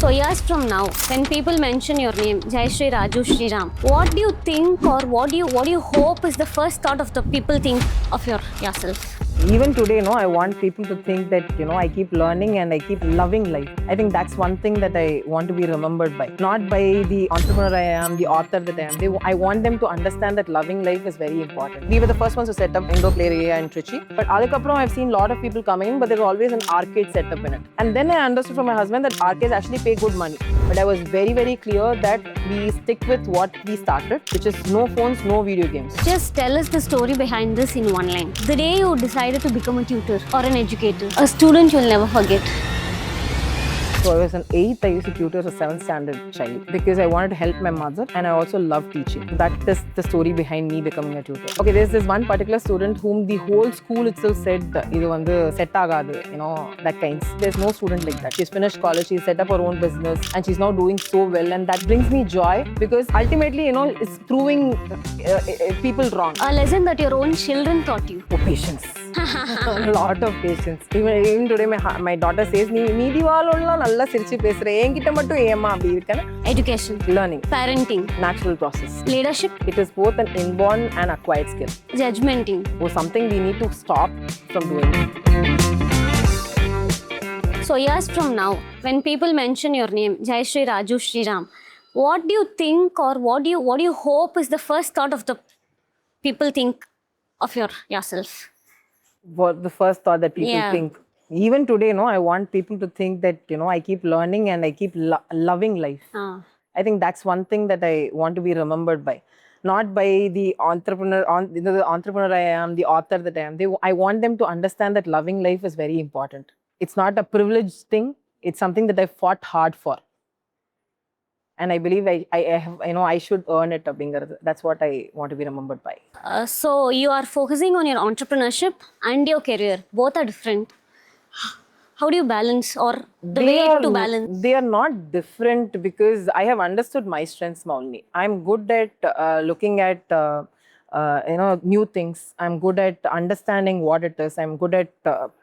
So years from now, when people mention your name, Jaisri Raju Sriram, what do you think, or what do you hope is the first thought of the people think of yourself? Even today, I want people to think that, I keep learning and I keep loving life. I think that's one thing that I want to be remembered by. Not by the entrepreneur I am, the author that I am. I want them to understand that loving life is very important. We were the first ones to set up indoor play area in Trichy. But adukapram I've seen a lot of people coming in, but there's always an arcade setup in it. And then I understood from my husband that arcades actually pay good money. But I was very, very clear that we stick with what we started, which is no phones, no video games. Just tell us the story behind this in one line. The day you decided to become a tutor or an educator, a student you'll never forget. So I was in 8th, I used to tutor a 7th standard child because I wanted to help my mother and I also love teaching. That is the story behind me becoming a tutor. Okay, there's this one particular student whom the whole school itself said, idu vandu set agadu, that kinds. There's no student like that. She's finished college, she's set up her own business and she's now doing so well, and that brings me joy because ultimately, it's proving people wrong. A lesson that your own children taught you. Oh, patience. A lot of patience. Even today, my daughter says, "Meedi vaalolla nalla sirichi pesra. Enkitta mattum ema apdi irukana." Education, learning, parenting, natural process. Leadership. It is both an inborn and acquired skill. Judgmenting. Or something we need to stop from doing. So years from now, when people mention your name, Jaisri Raju Sriram, what do you think, or what do you hope is the first thought of the people think of yourself? What the first thought that people think. Even today, I want people to think that, I keep learning and I keep loving life. I think that's one thing that I want to be remembered by. Not by the entrepreneur I am, the author that I am. I want them to understand that loving life is very important. It's not a privileged thing. It's something that I fought hard for. And I believe I should earn it. That's what I want to be remembered by. So you are focusing on your entrepreneurship and your career. Both are different. How do you balance, or the way to balance? They are not different because I have understood my strengths only. I'm good at looking at new things. I'm good at understanding what it is. I'm good at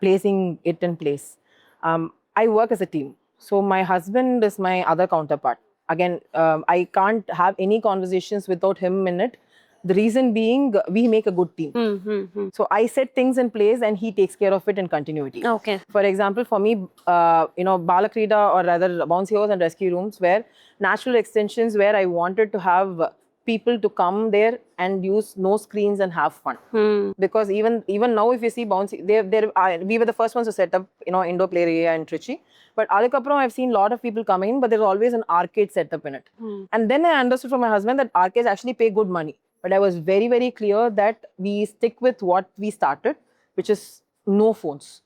placing it in place. I work as a team. So my husband is my other counterpart. Again, I can't have any conversations without him in it. The reason being, we make a good team. So I set things in place and he takes care of it in continuity. Okay. For example, for me, Balakrida, or rather bouncy house and rescue rooms, were natural extensions where I wanted to have people to come there and use no screens and have fun. Because even now, if you see bouncy, we were the first ones to set up, indoor play area in Trichy. But adukapram I've seen a lot of people coming in, but there's always an arcade setup in it. And then I understood from my husband that arcades actually pay good money. But I was very, very clear that we stick with what we started, which is no phones.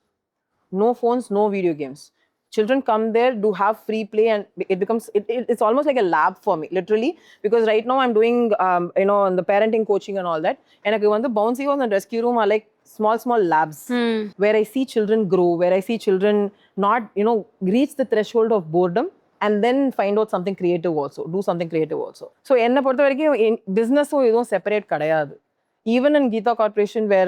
No phones, no video games. Children come there, do have free play, and it's almost like a lab for me, literally. Because right now I'm doing, the parenting coaching and all that. And the bouncy house and rescue room are like small labs where I see children grow, where I see children not, reach the threshold of boredom and then find out something creative also, do something creative also. So, enna portha varaikum business idum separate kadayadu. Even in Geeta Corporation, where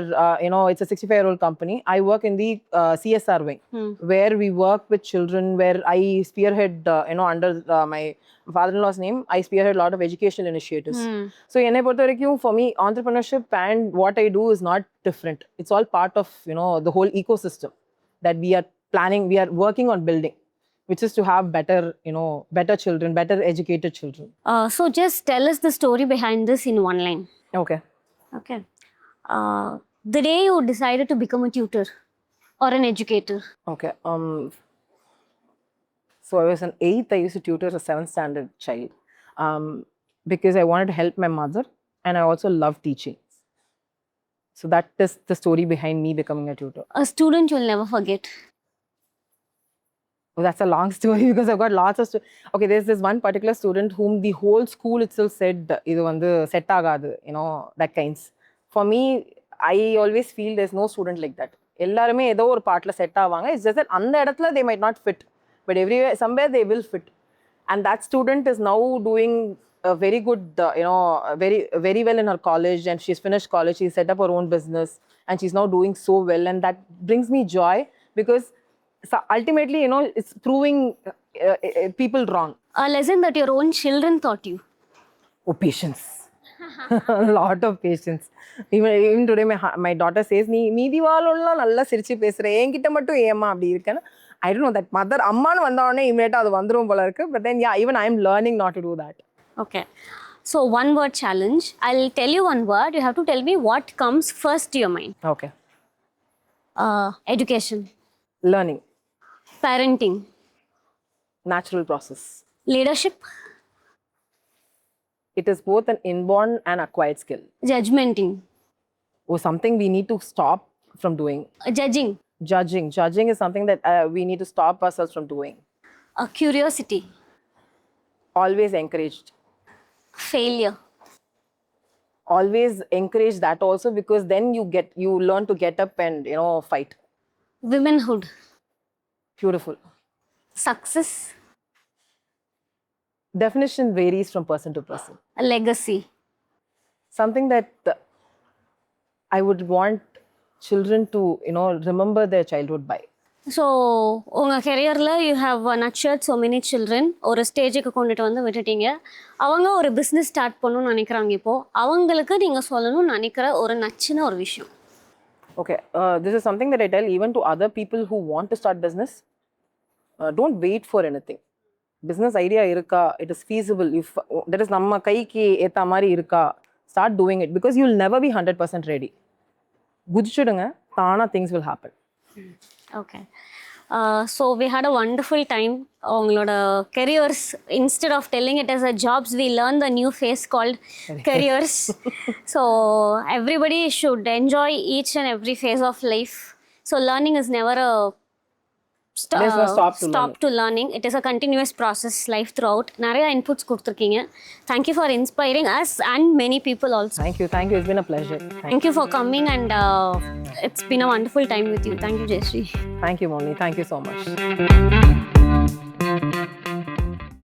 it's a 65-year-old company, I work in the CSR wing, where we work with children, where I spearhead, under my father-in-law's name, I spearhead a lot of educational initiatives. So, for me, entrepreneurship and what I do is not different. It's all part of, the whole ecosystem that we are planning, we are working on building, which is to have better children, better educated children. So just tell us the story behind this in one line. Okay. The day you decided to become a tutor or an educator. Okay. So I was in 8th, I used to tutor a 7th standard child because I wanted to help my mother and I also love teaching. So that is the story behind me becoming a tutor. A student you'll never forget. Oh, that's a long story because I've got lots of okay, there's this one particular student whom the whole school itself said, idu vandu set agadu, that kinds. For me, I always feel there's no student like that. Ellarume edho or partla set avanga. It's just that andha edathla they might not fit, but everywhere, somewhere they will fit. And that student is now doing a very good, very, very well in her college, and she's finished college, she's set up her own business and she's now doing so well. And that brings me joy because So ultimately, it's proving people wrong. A lesson that your own children taught you. Oh, patience. A lot of patience. Even today, my daughter says, "Nee, meedi vaalolla nalla sirichi pesra. Enkitta mattum ஏம்மா அப்படி இருக்கேன்னா?" I don't know that mother அம்மான்னு வந்தவொடனே immediate அது வந்துரும் போல இருக்கு. But then yeah, even I am learning not to do that. Okay. So one word challenge. I'll tell you one word. You have to tell me what comes first to your mind. Okay. Education. Learning. Parenting. Natural process. Leadership. It is both an inborn and acquired skill. Judgmenting. Or something we need to stop from doing. Judging. Judging is something that we need to stop ourselves from doing. Curiosity. Always encouraged. Failure. Always encourage that also, because then you learn to get up and fight. Womanhood. Beautiful. Success. Definition varies from person to person. A legacy. Something that I would want children to remember their childhood by. So உங்கள் கெரியரில் you have nurtured so many children ஒரு ஸ்டேஜுக்கு கொண்டுட்டு வந்து விட்டுட்டீங்க. அவங்க ஒரு business start பண்ணணும்னு நினைக்கிறாங்க. இப்போது அவங்களுக்கு நீங்கள் சொல்லணும்னு நினைக்கிற ஒரு நச்சுன ஒரு விஷயம். Okay, this is something that I tell even to other people who want to start business. Don't wait for anything. Business idea irukka, it is feasible, if that is namma kaiki eta mari irukka, start doing it, because you will never be 100% ready. Gudichudunga, taana things will happen. Okay. So we had a wonderful time. உங்களோட careers, instead of telling it as a jobs, we learned the new phase called careers. So everybody should enjoy each and every phase of life. So learning is never a There's no stop to learning. It is a continuous process life throughout. நிறைய inputs கொடுத்துருக்கீங்க. Thank you for inspiring us and many people also. Thank you. It's been a pleasure. Thank you for coming, and it's been a wonderful time with you. Thank you, Jaisri. Thank you, Moni. Thank you so much.